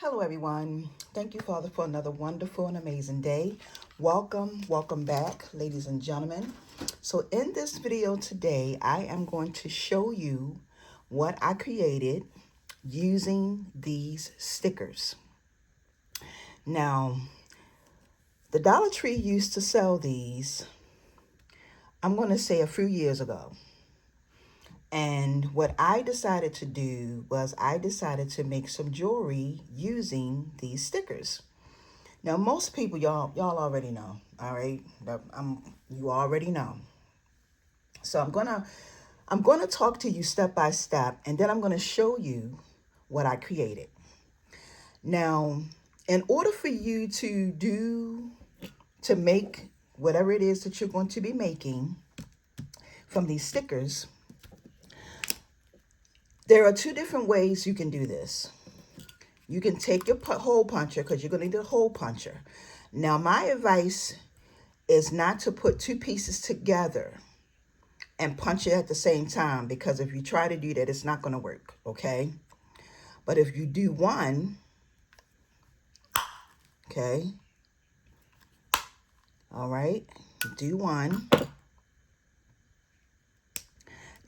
Hello, everyone. Thank you, Father, for another wonderful and amazing day. Welcome back, ladies and gentlemen. So in this video today, I am going to show you what I created using these stickers. Now, the Dollar Tree used to sell these, I'm going to say a few years ago. And what I decided to do was I decided to make some jewelry using these stickers. Now, most people, y'all already know, all right? You already know. So I'm gonna talk to you step by step, and then I'm gonna show you what I created. Now, in order for you to make whatever it is that you're going to be making from these stickers, there are two different ways you can do this. You can take your hole puncher, because you're going to need a hole puncher. Now, my advice is not to put two pieces together and punch it at the same time, because if you try to do that, it's not going to work, okay? But if you do one, okay, all right, do one.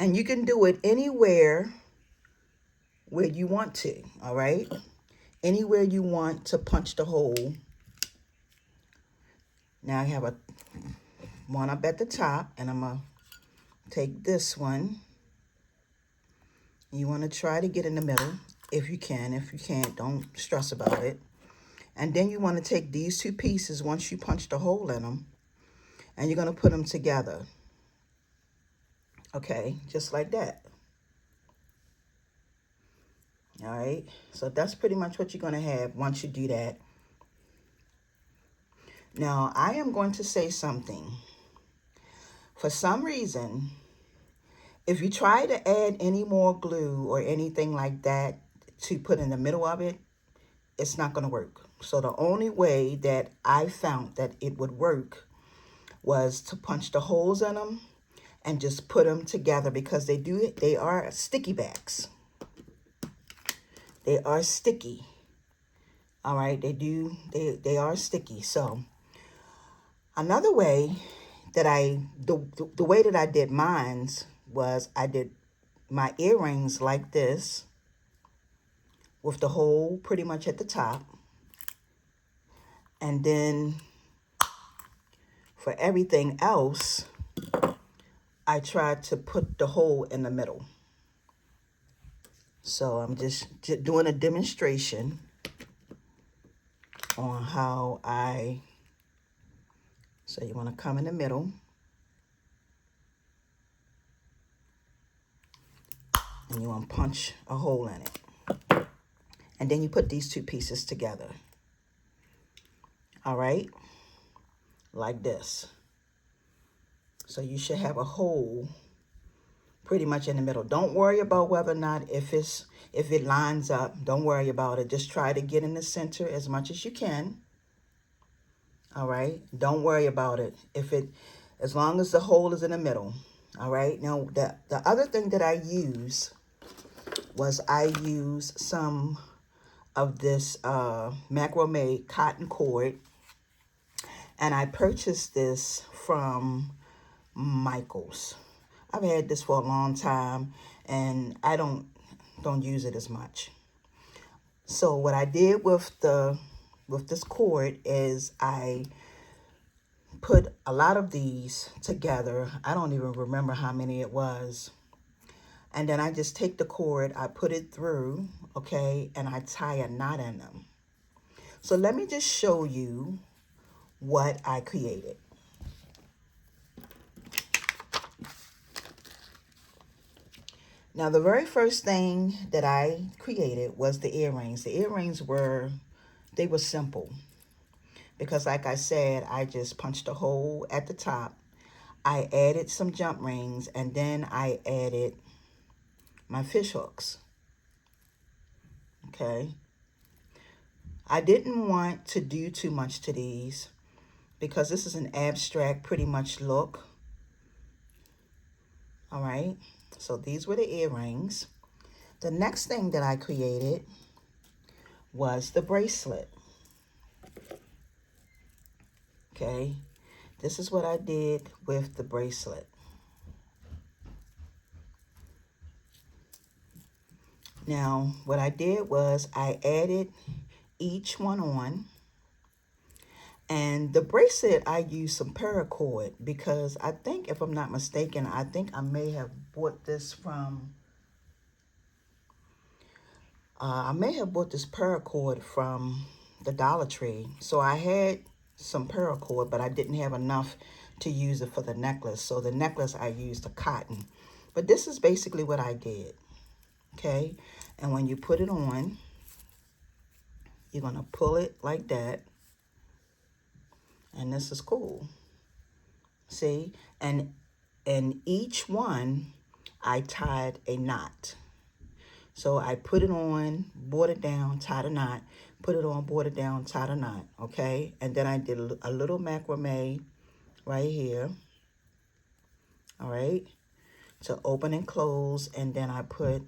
And you can do it anywhere where you want to, all right? Anywhere you want to punch the hole. Now I have one up at the top, and I'm going to take this one. You want to try to get in the middle if you can. If you can't, don't stress about it. And then you want to take these two pieces once you punch the hole in them, and you're going to put them together. Okay, just like that. All right, so that's pretty much what you're going to have once you do that. Now, I am going to say something. For some reason, if you try to add any more glue or anything like that to put in the middle of it, it's not going to work. So the only way that I found that it would work was to punch the holes in them and just put them together, because they are sticky backs. They are sticky. All right, they are sticky. So another way that the way that I did mine's was I did my earrings like this, with the hole pretty much at the top. And then for everything else, I tried to put the hole in the middle. So I'm just doing a demonstration on how so you want to come in the middle. And you want to punch a hole in it. And then you put these two pieces together. All right? Like this. So you should have a hole pretty much in the middle. Don't worry about whether or not if it lines up. Don't worry about it. Just try to get in the center as much as you can. All right? Don't worry about it. As long as the hole is in the middle. All right? Now, the other thing that I use was I use some of this macrame cotton cord, and I purchased this from Michaels. I've had this for a long time, and I don't use it as much. So what I did with this cord is I put a lot of these together. I don't even remember how many it was. And then I just take the cord, I put it through, okay, and I tie a knot in them. So let me just show you what I created. Now, the very first thing that I created was the earrings. The earrings were simple, because like I said, I just punched a hole at the top. I added some jump rings, and then I added my fish hooks. Okay. I didn't want to do too much to these, because this is an abstract pretty much look. All right. So these were the earrings. The next thing that I created was the bracelet. Okay, this is what I did with the bracelet. Now, what I did was I added each one on. And the bracelet, I used some paracord because I think, if I'm not mistaken, I think I may have bought this from, I may have bought this paracord from the Dollar Tree. So I had some paracord, but I didn't have enough to use it for the necklace. So the necklace, I used a cotton. But this is basically what I did, okay? And when you put it on, you're going to pull it like that. And this is cool. See? And each one, I tied a knot. So I put it on, brought it down, tied a knot, put it on, brought it down, tied a knot, okay? And then I did a little macrame right here, all right, to open and close. And then I put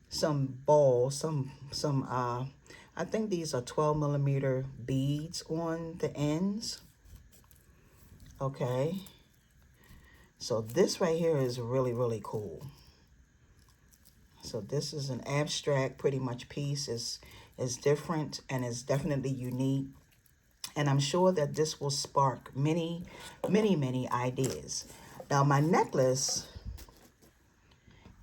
some balls, I think these are 12 millimeter beads on the ends, okay? So this right here is really, really cool. So this is an abstract pretty much piece. Is different and is definitely unique. And I'm sure that this will spark many, many, many ideas. Now my necklace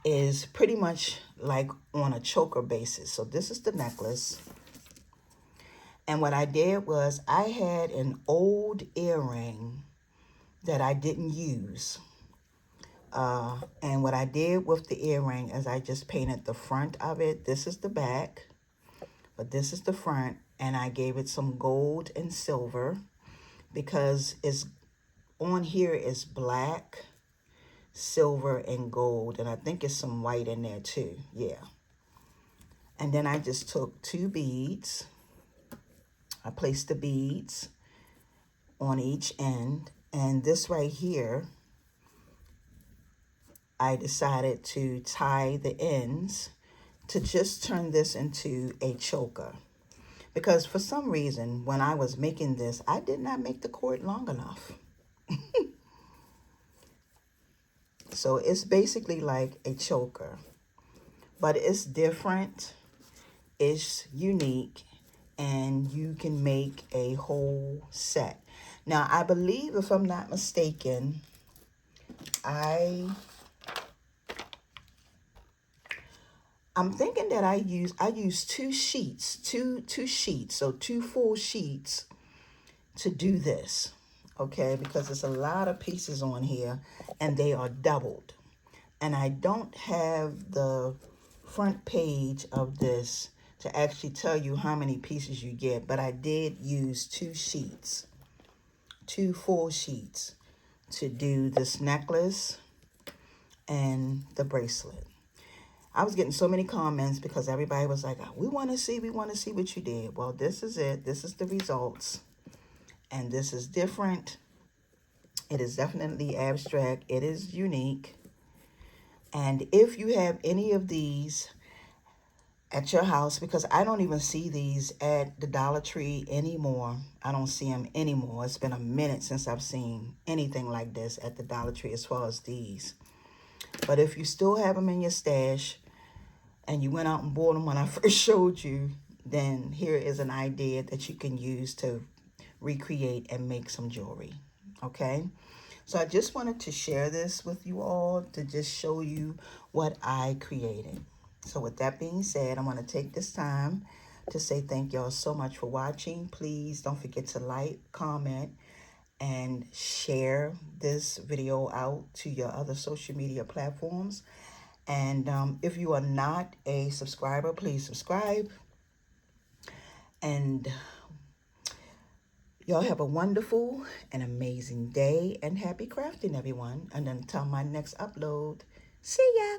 is pretty much like on a choker basis. So this is the necklace. And what I did was I had an old earring that I didn't use. And what I did with the earring is I just painted the front of it. This is the back, but this is the front. And I gave it some gold and silver because it's on here is black, silver, and gold. And I think it's some white in there too. Yeah. And then I just took 2 beads. I placed the beads on each end. And this right here, I decided to tie the ends to just turn this into a choker. Because for some reason, when I was making this, I did not make the cord long enough. So it's basically like a choker. But it's different, it's unique, and you can make a whole set. Now, I believe, if I'm not mistaken, I'm thinking that I used 2 sheets, two sheets, so 2 full sheets to do this, okay? Because there's a lot of pieces on here, and they are doubled. And I don't have the front page of this to actually tell you how many pieces you get, but I did use 2 sheets, 2 full sheets to do this necklace and the bracelet. I was getting so many comments because everybody was like, we want to see what you did. Well, this is it. This is the results. And this is different. It is definitely abstract. It is unique. And if you have any of these at your house, because I don't even see these at the Dollar Tree anymore. I don't see them anymore. It's been a minute since I've seen anything like this at the Dollar Tree as far as these. But if you still have them in your stash, and you went out and bought them when I first showed you, then here is an idea that you can use to recreate and make some jewelry, okay? So I just wanted to share this with you all to just show you what I created. So with that being said, I'm going to take this time to say thank y'all so much for watching. Please don't forget to like, comment, and share this video out to your other social media platforms. And if you are not a subscriber, please subscribe. And y'all have a wonderful and amazing day, and happy crafting, everyone. And until my next upload, see ya.